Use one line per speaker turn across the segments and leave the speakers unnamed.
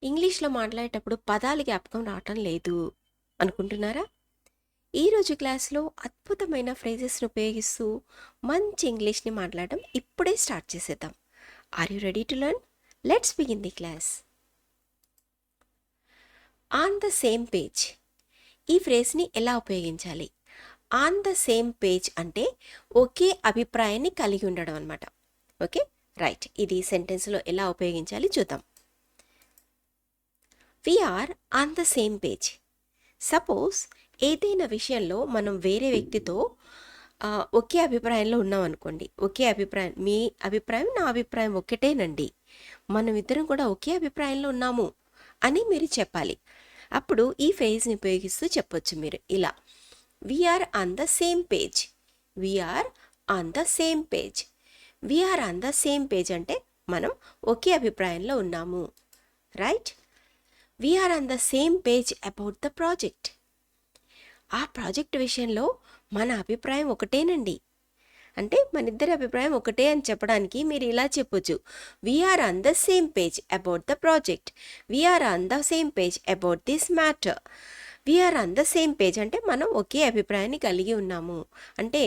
ఇంగ్లీష్లో మాట్లాడేటప్పుడు పదాలు జ్ఞాపకం రావటం లేదు అనుకుంటున్నారా? ఈరోజు క్లాస్లో అద్భుతమైన ఫ్రేజెస్ని ఉపయోగిస్తూ మంచి ఇంగ్లీష్ని మాట్లాడడం ఇప్పుడే స్టార్ట్ చేసేద్దాం. Are you ready to learn? Let's begin the class. On the same page. ఈ ఫ్రేజ్ని ఎలా ఉపయోగించాలి? ఆన్ ద సేమ్ పేజ్ అంటే ఒకే అభిప్రాయాన్ని కలిగి ఉండడం అనమాట. Okay, right. ఇది సెంటెన్స్లో ఎలా ఉపయోగించాలి చూద్దాం. We are on the same page. Suppose ఏదైనా విషయంలో మనం వేరే వ్యక్తితో ఒకే అభిప్రాయంలో ఉన్నాం అనుకోండి. ఒకే అభిప్రాయం, మీ అభిప్రాయం నా అభిప్రాయం ఒకటేనండి, మనం ఇద్దరం కూడా ఒకే అభిప్రాయంలో ఉన్నాము అని మీరు చెప్పాలి. అప్పుడు ఈ ఫ్రేజ్ని ఉపయోగిస్తూ చెప్పొచ్చు మీరు ఇలా: we're on the same page. We're on the same page. We're on the same page అంటే మనం ఒకే అభిప్రాయంలో ఉన్నాము, right? We're on the same page about the project. ఆ ప్రాజెక్ట్ విషయంలో మన అభిప్రాయం ఒకటేనండి అంటే మన ఇద్దరి అభిప్రాయం ఒకటే అని చెప్పడానికి మీరు ఇలా చెప్పొచ్చు: we're on the same page about the project. We're on the same page about this matter. We're on the same page అంటే మనం ఒకే అభిప్రాయాన్ని కలిగి ఉన్నాము అంటే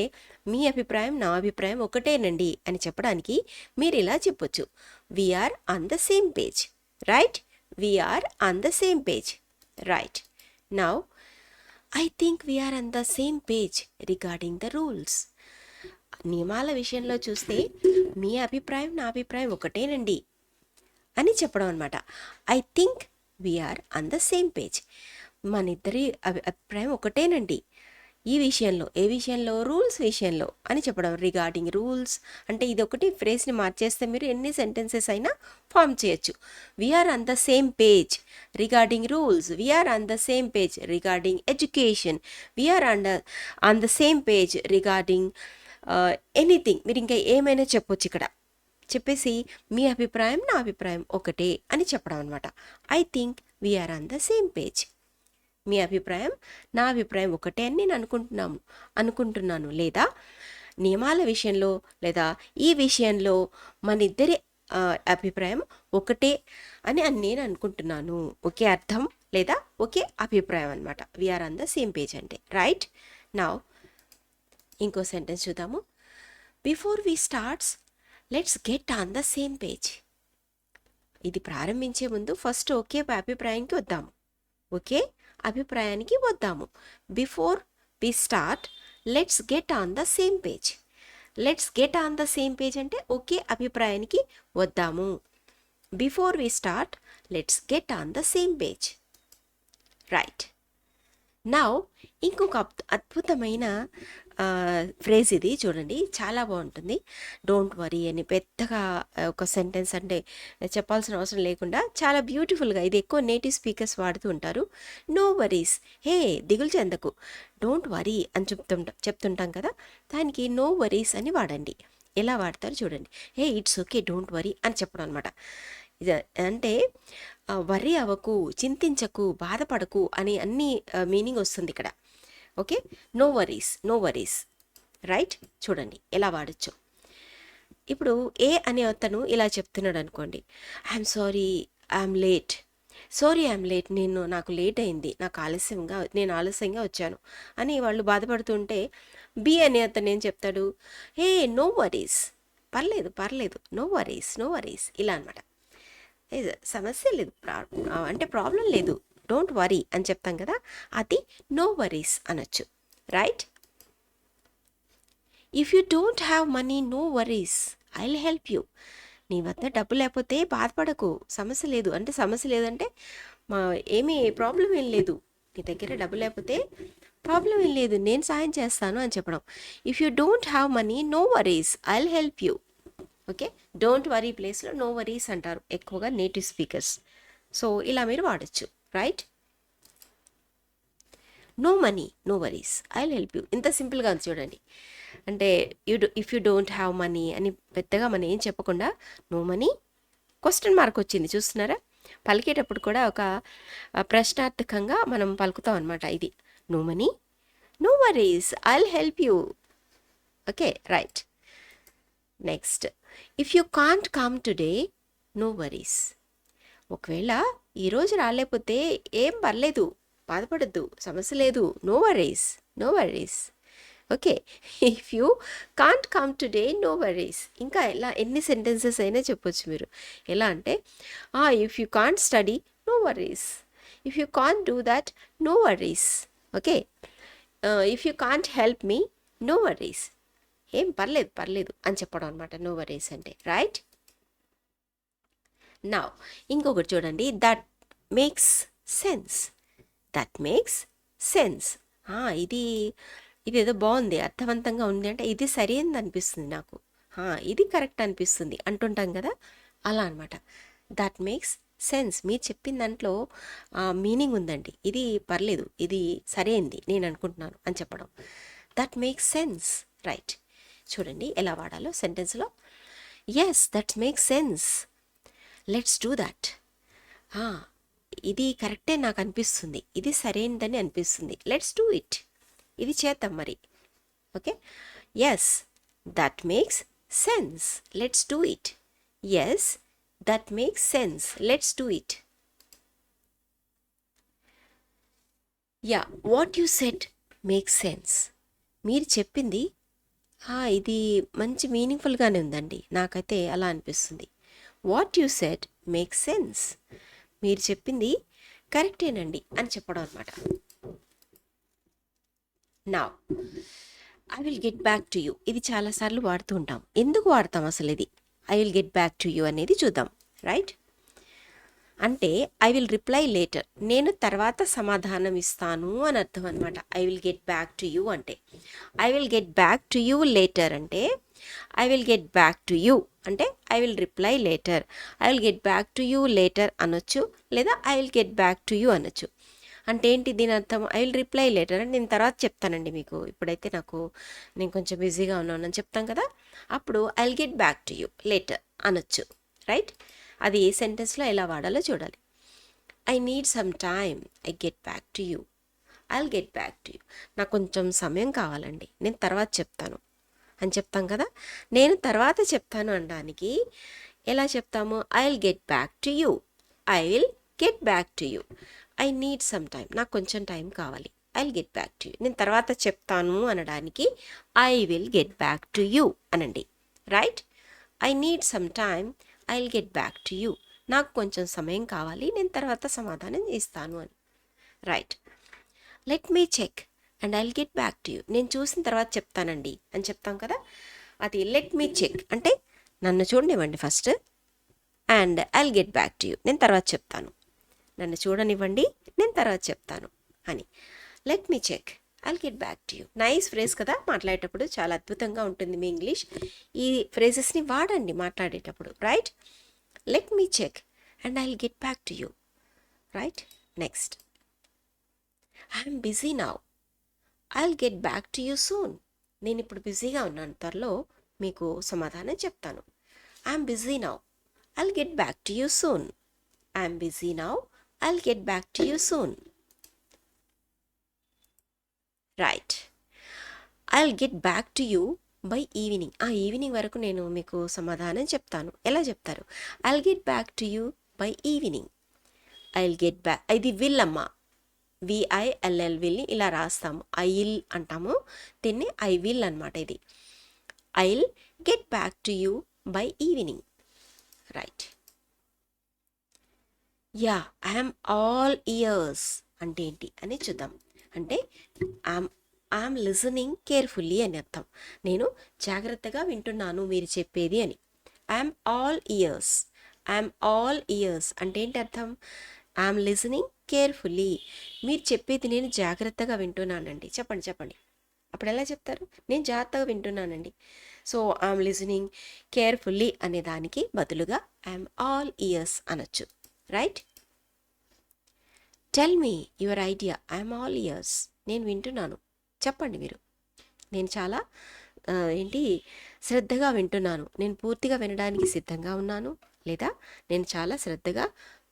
మీ అభిప్రాయం నా అభిప్రాయం ఒకటేనండి అని చెప్పడానికి మీరు ఇలా చెప్పొచ్చు: we're on the same page, right? We're on the same page, right. Now I think we are on the same page regarding the rules. నియమాల విషయంలో చూస్తే మీ అభిప్రాయం నా అభిప్రాయం ఒకటేనండి అని చెప్పడం అనమాట. I think we're on the same page. మన ఇద్దరి అభిప్రాయం ఒకటేనండి ఈ విషయంలో. ఏ విషయంలో? రూల్స్ విషయంలో అని చెప్పడం. రిగార్డింగ్ రూల్స్ అంటే ఇది ఒకటి ఫ్రేజ్ని మార్చేస్తే మీరు ఎన్ని సెంటెన్సెస్ అయినా ఫామ్ చేయొచ్చు. We're on the same page regarding rules. We're on the same page regarding education. We're on the same page regarding anything. మీరు ఇంకా ఏమైనా చెప్పొచ్చు ఇక్కడ. చెప్పేసి మీ అభిప్రాయం నా అభిప్రాయం ఒకటే అని చెప్పడం అనమాట. I think we're on the same page. మీ అభిప్రాయం నా అభిప్రాయం ఒకటే అని నేను అనుకుంటున్నాను. లేదా నియమాల విషయంలో లేదా ఈ విషయంలో మన ఇద్దరి అభిప్రాయం ఒకటే అని నేను అనుకుంటున్నాను. ఒకే అర్థం లేదా ఒకే అభిప్రాయం అనమాట we're on the same page అంటే, రైట్? నౌ ఇంకో సెంటెన్స్ చూద్దాము. Before we starts let's get on the same page. ఇది ప్రారంభించే ముందు ఫస్ట్ ఒకే అభిప్రాయానికి వద్దాము. ఓకే అభిప్రాయానికి వద్దాము. Before we start let's get on the same page. Let's get on the same page అంటే ఒకే అభిప్రాయానికి వద్దాము. Before we start let's get on the same page, right. Now ఇంకొక అద్భుతమైన ఫ్రేజ్ ఇది చూడండి, చాలా బాగుంటుంది. డోంట్ వరీ అని పెద్దగా ఒక సెంటెన్స్ అంటే చెప్పాల్సిన అవసరం లేకుండా చాలా బ్యూటిఫుల్గా, ఇది ఎక్కువ నేటివ్ స్పీకర్స్ వాడుతూ ఉంటారు. నో వరీస్, హే దిగులు చెందకు. డోంట్ వరీ అని చెప్తుంటాం కదా, దానికి నో వరీస్ అని వాడండి. ఎలా వాడతారు చూడండి. Hey it's okay don't worry అని చెప్పడం అనమాట. ఇది అంటే వరీ అవ్వకు, చింతించకు, బాధపడకు అని అన్ని మీనింగ్ వస్తుంది ఇక్కడ. Okay, no worries, no worries, right. చూడండి ఎలా వాడచ్చు. ఇప్పుడు ఏ అనే అతను ఇలా చెప్తున్నాడు అనుకోండి, I'm sorry I'm late. Sorry I'm late, నాకు లేట్ అయింది, నేను ఆలస్యంగా వచ్చాను అని వాళ్ళు బాధపడుతుంటే, బి అనే అతను ఏం చెప్తాడు? హే నో వరీస్, పర్లేదు, నో వరీస్, నో వరీస్, ఇలా అనమాట. సమస్య లేదు అంటే ప్రాబ్లం లేదు, డోంట్ వరీ అని చెప్తాం కదా, అది నో వరీస్ అనొచ్చు, right. If you don't have money no worries I will help you. నీ వద్ద డబ్బు లేకపోతే బాధపడకు, సమస్య లేదంటే ఏమీ ప్రాబ్లం ఏం లేదు, నీ దగ్గర డబ్బు లేకపోతే ప్రాబ్లం ఏం లేదు, నేను సాయం చేస్తాను అని చెప్పడం. If you don't have money no worries I will help you. Okay, don't worry ప్లేస్లో నో వరీస్ అంటారు ఎక్కువగా నేటివ్ స్పీకర్స్. సో ఇలా మీరు వాడచ్చు, right. No money no worries I will help you, ఇంత సింపుల్గా ఉంది చూడండి. అంటే if you don't have money అని పెద్దగా మనం ఏం చెప్పకుండా నో మనీ క్వశ్చన్ మార్క్ వచ్చింది చూస్తున్నారా. పలికేటప్పుడు కూడా ఒక ప్రశ్నార్థకంగా మనం పలుకుతాం అనమాట. ఇది no money no worries I will help you. Okay, right. Next, if you can't come today no worries. ఒకవేళ ఈరోజు రాలేకపోతే ఏం పర్లేదు, బాధపడద్దు, సమస్య లేదు. No worries, no worries. Okay. If you can't come today, no worries. ఇంకా ఎలా ఎన్ని సెంటెన్సెస్ అయినా చెప్పొచ్చు మీరు. ఎలా అంటే if you can't study, no worries. If you can't do that, no worries. Okay. If you can't help me, no worries. ఏం పర్లేదు పర్లేదు అని చెప్పడం అనమాట నో వరీస్ అంటే. రైట్. నౌ ఇంకొకటి చూడండి, that makes sense. That makes sense. ఇది ఇదేదో బాగుంది, అర్థవంతంగా ఉంది అంటే ఇది సరైనది అనిపిస్తుంది నాకు, ఇది కరెక్ట్ అనిపిస్తుంది అంటుంటాం కదా, అలా అనమాట. That makes sense. మీరు చెప్పిన దాంట్లో మీనింగ్ ఉందండి, ఇది పర్లేదు, ఇది సరైనది నేను అనుకుంటున్నాను అని చెప్పడం. That makes sense. రైట్. చూడండి ఎలా వాడాలో సెంటెన్స్లో. Yes, that makes sense. Let's do that. ఇది కరెక్టే నాకు అనిపిస్తుంది, ఇది సరైనదని అనిపిస్తుంది. Let's do it. ఇది చేద్దాం మరి. Okay. Yes, that makes sense. Let's do it. Yes, that makes sense. Let's do it. Yeah, what you said makes sense. మీరు చెప్పింది ఇది మంచి మీనింగ్ఫుల్గానే ఉందండి, నాకైతే అలా అనిపిస్తుంది. What you said makes sense. మీరు చెప్పింది కరెక్టేనండి అని చెప్పడం అనమాట. Now I will get back to you. ఇది చాలాసార్లు వాడుతూ ఉంటాం. ఎందుకు వాడతాం అసలు ఇది I will get back to you అనేది చూద్దాం. రైట్. అంటే ఐ విల్ రిప్లై లేటర్, నేను తర్వాత సమాధానం ఇస్తాను అని అర్థం అనమాట. I will get back to you అంటే. I will get back to you later అంటే I will get back to you అంటే I will reply later. I will get back to you later అనొచ్చు, లేదా I will get back to you అనొచ్చు. అంటే ఏంటి దీని అర్థం? ఐ విల్ రిప్లై లేటర్ అంటే నేను తర్వాత చెప్తానండి మీకు, ఇప్పుడైతే నేను కొంచెం బిజీగా ఉన్నాను అని చెప్తాను కదా, అప్పుడు I will get back to you later అనొచ్చు. రైట్. అది ఏ సెంటెన్స్లో ఎలా వాడాలో చూడాలి. I need some time, I get back to you. I will get back to you. నాకు కొంచెం సమయం కావాలండి, నేను తర్వాత చెప్తాను అని చెప్తాం కదా. నేను తర్వాత చెప్తాను అనడానికి ఎలా చెప్తాము? I will get back to you. I will get back to you. I need some time, నాకు కొంచెం టైం కావాలి. I will get back to you. నేను తర్వాత చెప్తాను అనడానికి I will get back to you అనండి. Right. I need some time, I will get back to you. నాకు కొంచెం సమయం కావాలి, నేను తర్వాత సమాధానం ఇస్తాను అని. Right. Let me check and I will get back to you. నేను చూసిన తర్వాత చెప్తానండి అని చెప్తాం కదా, అది లెట్ మీ చెక్ అంటే నన్ను చూడనివ్వండి first, and I will get back to you, నేను తర్వాత చెప్తాను. నన్ను చూడనివ్వండి, నేను తర్వాత చెప్తాను అని. Let me check, I will get back to you. Nice phrase కదా, మాట్లాడేటప్పుడు చాలా అద్భుతంగా ఉంటుంది మీ ఇంగ్లీష్. ఈ ఫ్రేజెస్ని వాడండి మాట్లాడేటప్పుడు. Right. Let me check and I will get back to you. Right. Next, I'm busy now, I will get back to you soon. నేను ఇప్పుడు బిజీగా ఉన్నాను, త్వరలో మీకు సమాధానం చెప్తాను. I'm busy now, I will get back to you soon. I'm busy now, I will get back to you soon. Right. I will get back to you by evening. Evening వరకు నేను మీకు సమాధానం చెప్తాను. ఎలా చెప్తారు? I will get back to you by evening. I will get back, ఇది will అమ్మ, విఐఎల్ఎల్ విల్ని ఇలా రాస్తాము, ఐ విల్ అంటాము, దీన్ని ఐ విల్ అనమాట. ఇది I will get back to you by evening. Right. Yeah, I'm all years అంటే ఏంటి అని చూద్దాం. అంటే ఐఎమ్ లిసనింగ్ కేర్ఫుల్లీ అని అర్థం. నేను జాగ్రత్తగా వింటున్నాను మీరు చెప్పేది అని. I'm all years. I'm all years అంటే ఏంటి అర్థం? I'm listening carefully. మీరు చెప్పేది నేను జాగ్రత్తగా వింటున్నానండి. చెప్పండి చెప్పండి. అప్పుడు ఎలా చెప్తారు? నేను జాగ్రత్తగా వింటున్నానండి. సో ఐఎమ్ లిసనింగ్ కేర్ఫుల్లీ అనే దానికి బదులుగా ఐఎమ్ ఆల్ ఇయర్స్ అనొచ్చు. Right. Tell me your idea, I'm all years. నేను వింటున్నాను, చెప్పండి మీరు. నేను చాలా శ్రద్ధగా వింటున్నాను, నేను పూర్తిగా వినడానికి సిద్ధంగా ఉన్నాను, లేదా నేను చాలా శ్రద్ధగా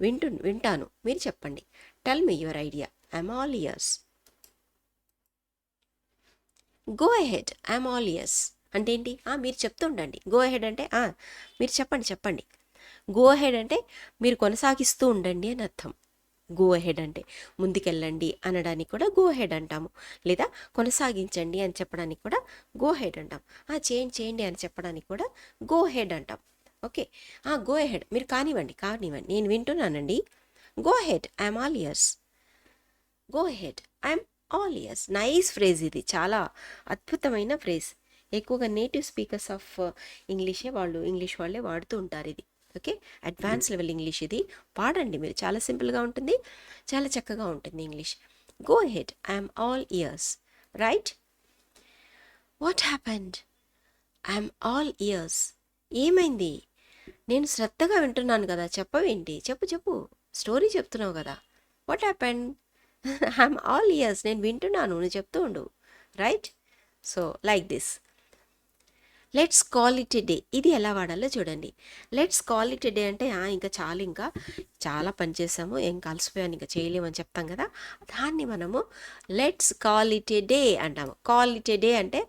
వింటాను, మీరు చెప్పండి. Tell me your idea, I'm all ears. Go ahead, I'm all years అంటే ఏంటి? మీరు చెప్తూ ఉండండి. గో అహెడ్ అంటే మీరు చెప్పండి. గో అహెడ్ అంటే మీరు కొనసాగిస్తూ ఉండండి అని అర్థం. గో అహెడ్ అంటే ముందుకెళ్ళండి అనడానికి కూడా గో అహెడ్ అంటాము. లేదా కొనసాగించండి అని చెప్పడానికి కూడా గో అహెడ్ అంటాం. చేయండి అని చెప్పడానికి కూడా గో అహెడ్ అంటాం. ఓకే, గో అహెడ్, మీరు కానివ్వండి నేను వింటున్నానండి. Go ahead, I'm all ears. Go ahead, I'm all ears. Nice phrase ఇది, చాలా అద్భుతమైన ఫ్రేజ్. ఎక్కువగా నేటివ్ స్పీకర్స్ ఆఫ్ ఇంగ్లీష్ వాళ్ళే వాడుతూ ఉంటారు ఇది. ఓకే, అడ్వాన్స్ లెవెల్ ఇంగ్లీష్ ఇది. వాడండి మీరు, చాలా సింపుల్గా ఉంటుంది, చాలా చక్కగా ఉంటుంది English. Go ahead, I'm all years. Right? What happened? I'm all years. ఏమైంది? నేను శ్రద్ధగా వింటున్నాను కదా, చెప్పవేంటి? చెప్పు, స్టోరీ చెప్తున్నావు కదా. What happened? I'm all years, నేను వింటున్నాను, నువ్వు చెప్తూ ఉండు. Right? So like this. Let's call it a day. ఇది ఎలా వాడాలో చూడండి. Let's call it a day అంటే ఇంకా చాలా పని చేసాము, ఏం కలిసిపోయాను, ఇంకా చేయలేమని చెప్తాం కదా, దాన్ని మనము let's call it a day అంటాము. కాల్ ఇట్ ఎ డే అంటే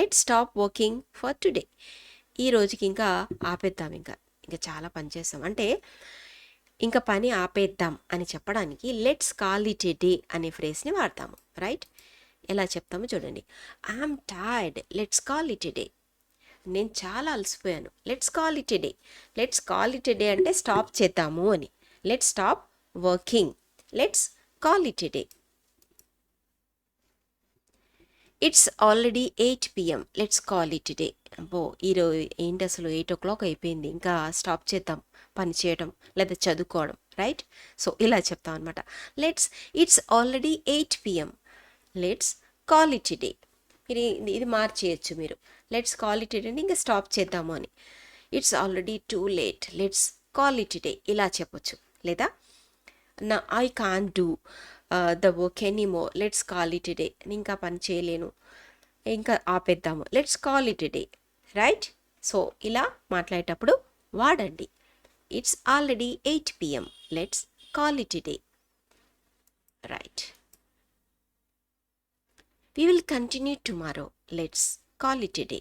let's stop working for today. ఈ రోజుకి ఇంకా ఆపేద్దాం, ఇంకా చాలా పని చేసాం అంటే ఇంకా పని ఆపేద్దాం అని చెప్పడానికి let's call it a day అనే ఫ్రేజ్ని వాడతాము. రైట్? ఎలా చెప్తామో చూడండి. I'm tired, let's call it a day. నేను చాలా అలసిపోయాను, let's call it a day. Let's call it a day అంటే స్టాప్ చేద్దాము అని. Let's stop working, let's call it a day. It's already 8 PM, let's call it day. అబ్బో, ఈరోజు ఏంటి అసలు 8 o'clock అయిపోయింది, ఇంకా స్టాప్ చేద్దాం పని చేయడం లేదా చదువుకోవడం. రైట్? సో ఇలా చెప్తాం అనమాట. It's already 8 PM, let's call it day. ఇది మార్చేయచ్చు మీరు. లెట్స్ కాల్ ఇట్ డే అంటే ఇంకా స్టాప్ చేద్దాము అని. It's already too late, let's call it day, ఇలా చెప్పొచ్చు. లేదా I can't do the work anymore, let's call it day. ఇంకా పని చేయలేను, ఇంకా ఆపేద్దాము, let's call it day. Right? So ఇలా మాట్లాడేటప్పుడు వాడండి. It's already 8 PM, let's call it day. Right? We will continue tomorrow, let's call it day.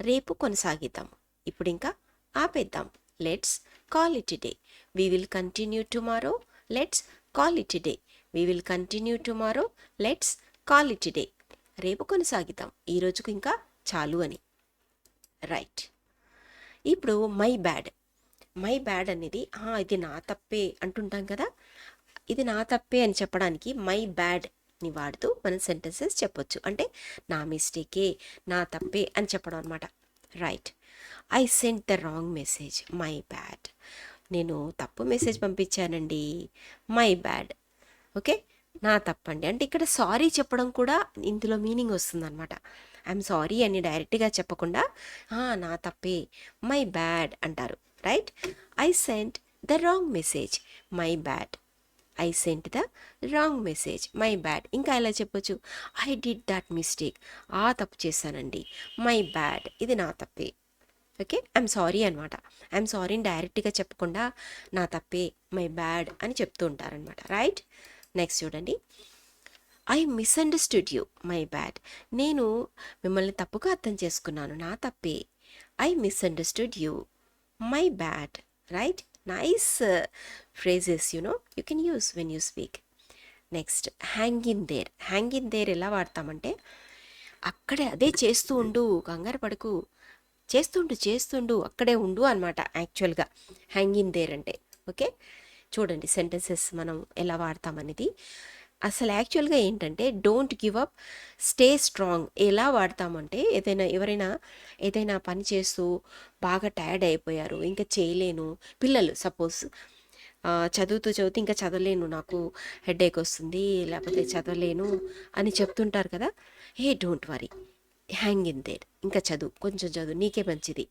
రేపు కొనసాగిద్దాం, ఇప్పుడు ఇంకా ఆపేద్దాం, let's call it day. We will continue tomorrow, let's call it day. We will continue tomorrow, let's call it day. రేపు కొనసాగిద్దాం, ఈ రోజుకు ఇంకా చాలు అని. రైట్? ఇప్పుడు మై బ్యాడ్ అనేది ఇది నా తప్పే అంటుంటాం కదా, ఇది నా తప్పే అని చెప్పడానికి మై బ్యాడ్ ని వాడుతూ మనం సెంటెన్సెస్ చెప్పొచ్చు. అంటే నా మిస్టేకే, నా తప్పే అని చెప్పడం అనమాట. Right? I sent the wrong message, my bad. నేను తప్పు మెసేజ్ పంపించానండి, మై బ్యాడ్. ఓకే, నా తప్పండి అంటే ఇక్కడ సారీ చెప్పడం కూడా ఇందులో మీనింగ్ వస్తుందన్నమాట. ఐఎమ్ సారీ అని డైరెక్ట్గా చెప్పకుండా నా తప్పే, మై బ్యాడ్ అంటారు. Right? I sent the wrong message, my bad. I sent the wrong message, my bad. ఇంకా ఎలా చెప్పొచ్చు? ఐ డిడ్ దట్ మిస్టేక్, తప్పు చేశానండి, మై బ్యాడ్, ఇది నా తప్పే. ఓకే, ఐఎమ్ సారీ అనమాట. ఐఎమ్ సారీని డైరెక్ట్గా చెప్పకుండా నా తప్పే, మై బ్యాడ్ అని చెప్తూ ఉంటారనమాట. రైట్? నెక్స్ట్ చూడండి. I misunderstood you, my bad. నేను మిమ్మల్ని తప్పుగా అర్థం చేసుకున్నాను, నా తప్పే, I misunderstood you, my bad. Right? Nice phrases you can use when you speak. Next hang in there ఎలా వాడతామంటే అక్కడే అదే చేస్తూ ఉండు, కంగారు పడకు, చేస్తుండు అక్కడే ఉండు అనమాట యాక్చువల్గా హ్యాంగ్ ఇన్ దేర్ అంటే. ఓకే, చూడండి సెంటెన్సెస్ మనం ఎలా వాడతామనేది. అసలు యాక్చువల్గా ఏంటంటే don't give up, stay strong ఎలా వాడతామంటే ఎవరైనా ఏదైనా పని చేస్తూ బాగా టైర్డ్ అయిపోయారు, ఇంకా చేయలేను, పిల్లలు సపోజ్ చదువుతూ ఇంకా చదవలేను, నాకు హెడేక్ వస్తుంది, లేకపోతే చదవలేను అని చెప్తుంటారు కదా. Don't worry, hang in there, ఇంకా కొంచెం చదువు, నీకే మంచిది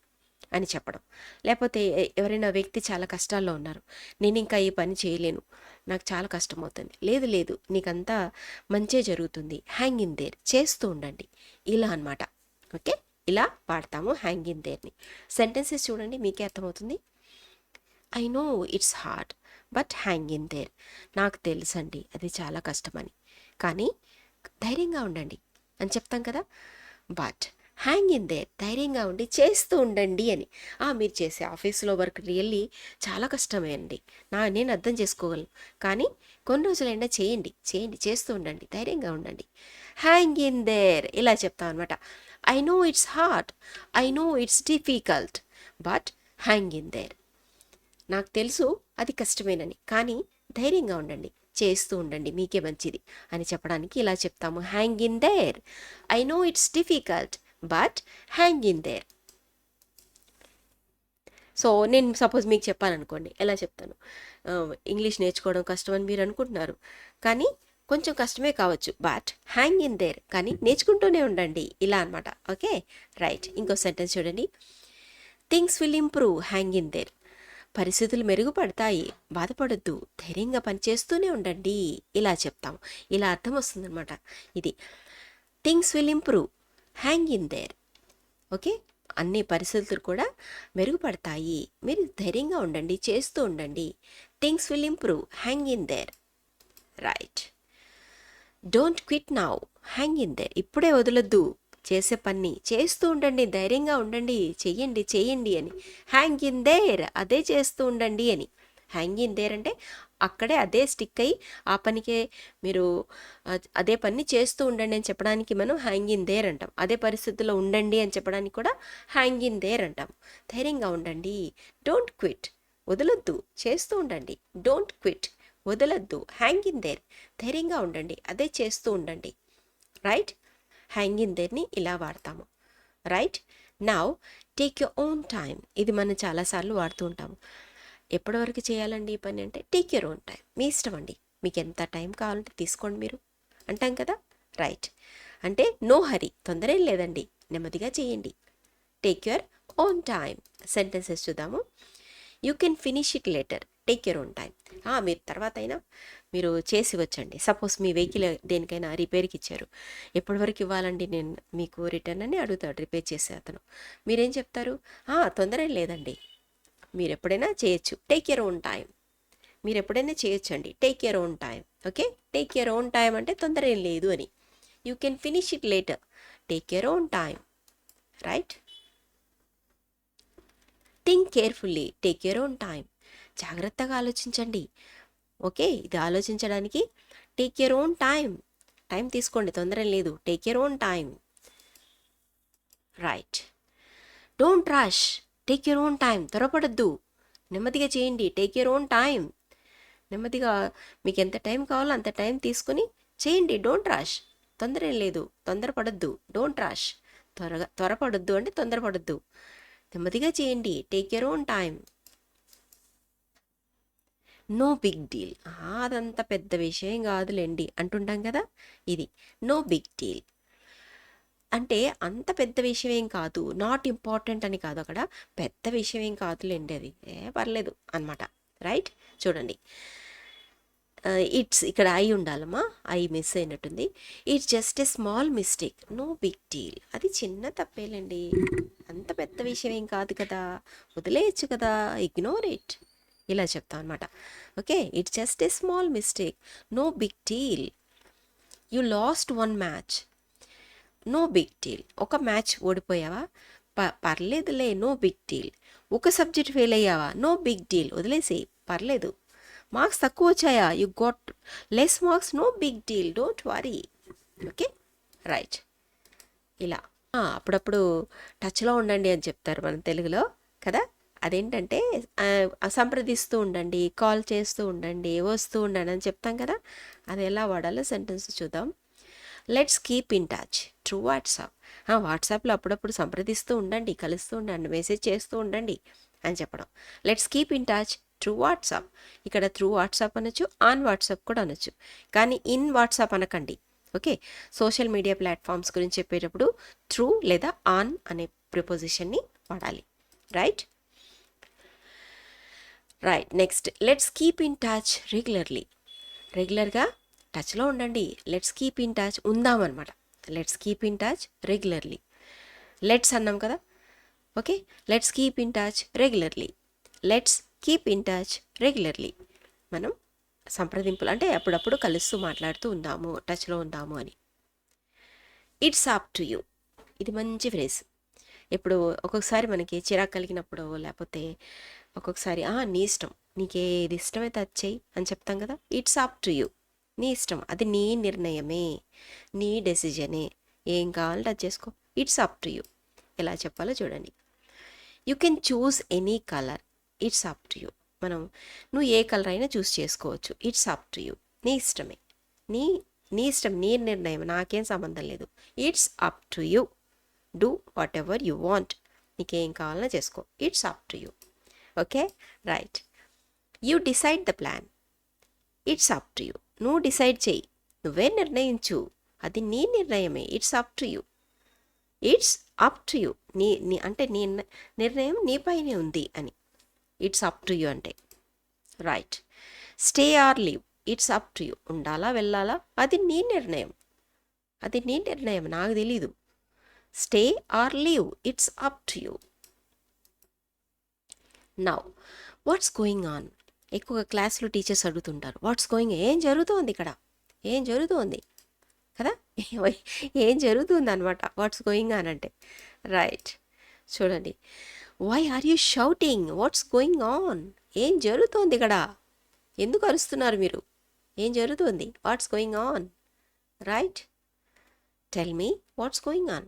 అని చెప్పడం. లేకపోతే ఎవరైనా వ్యక్తి చాలా కష్టాల్లో ఉన్నారు, నేను ఇంకా ఈ పని చేయలేను, నాకు చాలా కష్టం అవుతుంది, లేదు నీకంతా మంచే జరుగుతుంది, హ్యాంగ్ ఇన్ దేర్, చేస్తూ ఉండండి, ఇలా అనమాట. ఓకే, ఇలా వాడతాము హ్యాంగ్ ఇన్ దేర్ని. సెంటెన్సెస్ చూడండి, మీకే అర్థమవుతుంది. I know it's hard but hang in there. నాకు తెలుసండి అది చాలా కష్టమని, కానీ ధైర్యంగా ఉండండి అని చెప్తాం కదా. బట్ హ్యాంగ్ ఇన్ దేర్, ధైర్యంగా ఉండి చేస్తూ ఉండండి అని. మీరు చేసే ఆఫీస్లో వర్క్ రియల్లీ చాలా కష్టమే అండి, నేను అర్థం చేసుకోగలను. కానీ కొన్ని రోజులైనా చేయండి, చేస్తూ ఉండండి, ధైర్యంగా ఉండండి. హ్యాంగ్ ఇన్ దేర్ ఇలా చెప్తాం అనమాట. I know it's hard, I know it's difficult, but hang in there. నాకు తెలుసు అది కష్టమేనని, కానీ ధైర్యంగా ఉండండి, చేస్తూ ఉండండి, మీకే మంచిది అని చెప్పడానికి ఇలా చెప్తాము. Hang in there, I know it's difficult but hang in there. So నేను సపోజ్ మీకు చెప్పాలనుకోండి, ఎలా చెప్తాను, ఇంగ్లీష్ నేర్చుకోవడం కష్టం అని మీరు అనుకుంటున్నారు, కానీ కొంచెం కష్టమే కావచ్చు, బట్ హ్యాంగ్ ఇన్ దేర్, కానీ నేర్చుకుంటూనే ఉండండి, ఇలా అనమాట. Okay, right. ఇంకో సెంటెన్స్ చూడండి. Things will improve, hang in there. పరిస్థితులు మెరుగుపడతాయి, బాధపడొద్దు, ధైర్యంగా పనిచేస్తూనే ఉండండి, ఇలా చెప్తాము. ఇలా అర్థం వస్తుందన్నమాట ఇది. Things will improve, hang in there. Okay, అన్ని పరిస్థితులు కూడా మెరుగుపడతాయి, మీరు ధైర్యంగా ఉండండి, చేస్తూ ఉండండి. Things will improve, hang in there. Right. Don't quit now, hang in there. ఇప్పుడే వదలొద్దు, చేసే పని చేస్తూ ఉండండి, ధైర్యంగా ఉండండి, చెయ్యండి అని. హ్యాంగ్ ఇన్ దేర్, అదే చేస్తూ ఉండండి అని. హ్యాంగ్ ఇన్ దేర్ అంటే అక్కడే అదే స్టిక్ అయ్యి ఆ పనికే మీరు అదే పని చేస్తూ ఉండండి అని చెప్పడానికి మనం హ్యాంగ్ ఇన్ దేర్ అంటాం. అదే పరిస్థితుల్లో ఉండండి అని చెప్పడానికి కూడా హ్యాంగ్ ఇన్ దేర్ అంటాం. ధైర్యంగా ఉండండి, డోంట్ క్విట్, వదలొద్దు, చేస్తూ ఉండండి. డోంట్ క్విట్, వదలొద్దు. హ్యాంగ్ ఇన్ దేర్, ధైర్యంగా ఉండండి, అదే చేస్తూ ఉండండి. రైట్. హ్యాంగ్ ఇన్ దేర్ని ఇలా వాడతాము. Right. Now take your own time. ఇది మనం చాలాసార్లు వాడుతూ ఉంటాము. ఎప్పటి వరకు చేయాలండి ఈ పని అంటే, టేక్ యువర్ ఓన్ టైం, మీ ఇష్టం అండి, మీకు ఎంత టైం కావాలంటే తీసుకోండి మీరు అంటాం కదా. రైట్. అంటే నో హరీ, తొందర ఏం లేదండి, నెమ్మదిగా చేయండి. Take your own time. Sentences చూద్దాము. You can finish it later, take your own time. మీరు తర్వాత అయినా మీరు చేసి వచ్చండి. సపోజ్ మీ వెహికల్ దేనికైనా రిపేర్కి ఇచ్చారు, ఎప్పటి వరకు ఇవ్వాలండి నేను మీకు రిటర్న్ అని అడుగుతాడు రిపేర్ చేసే అతను. మీరేం చెప్తారు? తొందర ఏం లేదండి, మీరు ఎప్పుడైనా చేయొచ్చు, టేక్ యువర్ ఓన్ టైం. మీరు ఎప్పుడైనా చేయొచ్చు అండి, take your own time. Okay, take your own time అంటే తొందర ఏం లేదు అని. You can finish it later, take your own time. Right. Think carefully, take your own time. జాగ్రత్తగా ఆలోచించండి. ఓకే, ఇది ఆలోచించడానికి take your own time, time తీసుకోండి, తొందర లేదు, take your own time. Right. Don't rush, take your own time. త్వరపడద్దు, నెమ్మదిగా చేయండి, టేక్ యువర్ ఓన్ టైం. నెమ్మదిగా మీకు ఎంత టైం కావాలో అంత టైం తీసుకుని చేయండి. డోంట్ రష్, తొందర ఏం లేదు, తొందరపడద్దు. డోంట్ రష్, త్వరపడద్దు అంటే తొందరపడద్దు, నెమ్మదిగా చేయండి, take your own time. No big deal, అదంత పెద్ద విషయం కాదులేండి అంటుంటాం కదా, ఇది నో బిగ్ డీల్ అంటే అంత పెద్ద విషయం ఏం కాదు, నాట్ ఇంపార్టెంట్ అని కాదు, అక్కడ పెద్ద విషయం ఏం కాదులేండి, అది పర్లేదు అనమాట. రైట్. చూడండి, ఇట్స్ ఇక్కడ ఐ ఉండాలమ్మా, ఐ మిస్ అయినట్టుంది. It's just a small mistake, no big deal. అది చిన్న తప్పేలేండి, అంత పెద్ద విషయం ఏం కాదు కదా, వదిలేయచ్చు కదా, ఇగ్నోర్ ఇట్, ఇలా చెప్తాం అనమాట. Okay, it's just a small mistake, no big deal. You lost one match, no big deal. ఒక మ్యాచ్ ఓడిపోయావా, పర్లేదులే, నో బిగ్ డీల్. ఒక సబ్జెక్ట్ ఫెయిల్ అయ్యావా, నో బిగ్ డీల్, వదిలేసి, పర్లేదు. మార్క్స్ తక్కువ వచ్చాయా, you got less marks, no big deal, don't worry. Okay, right. ఇలా అప్పుడప్పుడు టచ్లో ఉండండి అని చెప్తారు మన తెలుగులో కదా. అదేంటంటే సంప్రదిస్తూ ఉండండి, కాల్ చేస్తూ ఉండండి, వస్తూ ఉండండి అని చెప్తాం కదా. అది ఎలా వాడాలో సెంటెన్స్ చూద్దాం. Let's keep in touch through WhatsApp. వాట్సాప్లో అప్పుడప్పుడు సంప్రదిస్తూ ఉండండి, కలుస్తూ ఉండండి, మెసేజ్ చేస్తూ ఉండండి అని చెప్పడం. Let's keep in touch through WhatsApp. ఇక్కడ త్రూ వాట్సాప్ అనొచ్చు, ఆన్ వాట్సాప్ కూడా అనొచ్చు, కానీ ఇన్ వాట్సాప్ అనకండి. ఓకే, సోషల్ మీడియా ప్లాట్ఫామ్స్ గురించి చెప్పేటప్పుడు త్రూ లేదా ఆన్ అనే ప్రిపోజిషన్ని వాడాలి. Right. Right. Next, let's keep in touch regularly. రెగ్యులర్గా టచ్లో ఉండండి, లెట్స్ కీప్ ఇన్ టచ్ ఉందామన్నమాట. Let's keep in touch regularly. Let's అన్నాం కదా. Okay, let's keep in touch regularly. Let's keep in touch regularly. మనం సంప్రదింపులు అంటే అప్పుడప్పుడు కలుస్తూ మాట్లాడుతూ ఉందాము, టచ్లో ఉందాము అని. It's up to you. ఇది మంచి ఫ్రేజ్. ఇప్పుడు ఒక్కొక్కసారి మనకి చిరాకు కలిగినప్పుడు, లేకపోతే ఒక్కొక్కసారి నీ ఇష్టం, నీకేది ఇష్టమైతే అది చెయ్యి అని చెప్తాం కదా. It's up to you. నీ ఇష్టం, అది నీ నిర్ణయమే, నీ డెసిజనే, ఏం కావాలంటే అది చేసుకో. It's up to you. ఎలా చెప్పాలో చూడండి. You can choose any colour. It's up to you. నువ్వు ఏ కలర్ అయినా చూస్ చేసుకోవచ్చు. It's up to you. నీ ఇష్టమే, నీ నీ ఇష్టం, నీ నిర్ణయం, నాకేం సంబంధం లేదు. It's up to you. Do what ever you want. నీకేం కావాలన్నా చేసుకో. It's up to you. Okay, right. You decide the plan. It's up to you. నువ్వు డిసైడ్ చెయ్యి, నువ్వే నిర్ణయించు, అది నీ నిర్ణయమే. It's up to you. It's up to you. నీ అంటే నీ నిర్ణయం నీపైనే ఉంది అని. ఇట్స్ అప్ టు యూ అంటే right. Stay are leave. It's up to you. ఉండాలా వెళ్ళాలా అది నీ నిర్ణయం, అది నీ నిర్ణయం, నాకు తెలీదు. Stay are leave. It's up to you. Now watts going on. ఎక్కువగా క్లాస్లో టీచర్స్ అడుగుతుంటారు, వాట్స్ గోయింగ్, ఏం జరుగుతోంది ఇక్కడ, ఏం జరుగుతోంది కదా, ఏం జరుగుతుంది అనమాట వాట్స్ గోయింగ్ ఆన్ అంటే. రైట్, చూడండి. Why are you shouting. What's going on. ఏం జరుగుతోంది ఇక్కడ, ఎందుకు అరుస్తున్నారు మీరు, ఏం జరుగుతుంది. What's going on. Right. Tell me what's going on.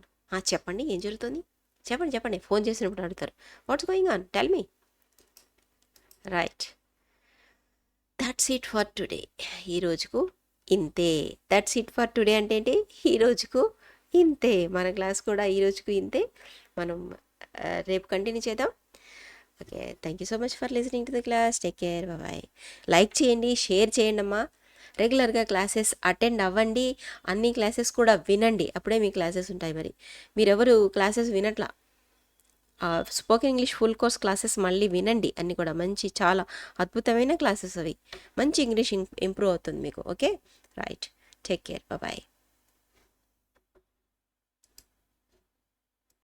చెప్పండి ఏం జరుగుతుంది, చెప్పండి చెప్పండి. ఫోన్ చేసినప్పుడు అడుగుతారు, what's going on, tell me. Right. That's it for today. ఈరోజుకు ఇంతే. దట్స్ ఇట్ ఫర్ టుడే అంటే ఏంటి, ఈరోజుకు ఇంతే. మన క్లాస్ కూడా ఈరోజుకు ఇంతే. మనం రేపు కంటిన్యూ చేద్దాం. Okay, thank you so much for listening to the class. Take care, bye. Like చేయండి, షేర్ చేయండి అమ్మా. రెగ్యులర్గా క్లాసెస్ అటెండ్ అవ్వండి, అన్ని క్లాసెస్ కూడా వినండి, అప్పుడే మీ క్లాసెస్ ఉంటాయి. మరి మీరెవరు క్లాసెస్ వినట్లా, spoken English full course classes మళ్ళీ వినండి. అన్నీ కూడా మంచి, చాలా అద్భుతమైన క్లాసెస్ అవి. మంచి ఇంగ్లీష్ ఇంప్రూవ్ అవుతుంది మీకు. Okay, right. Take care, bye.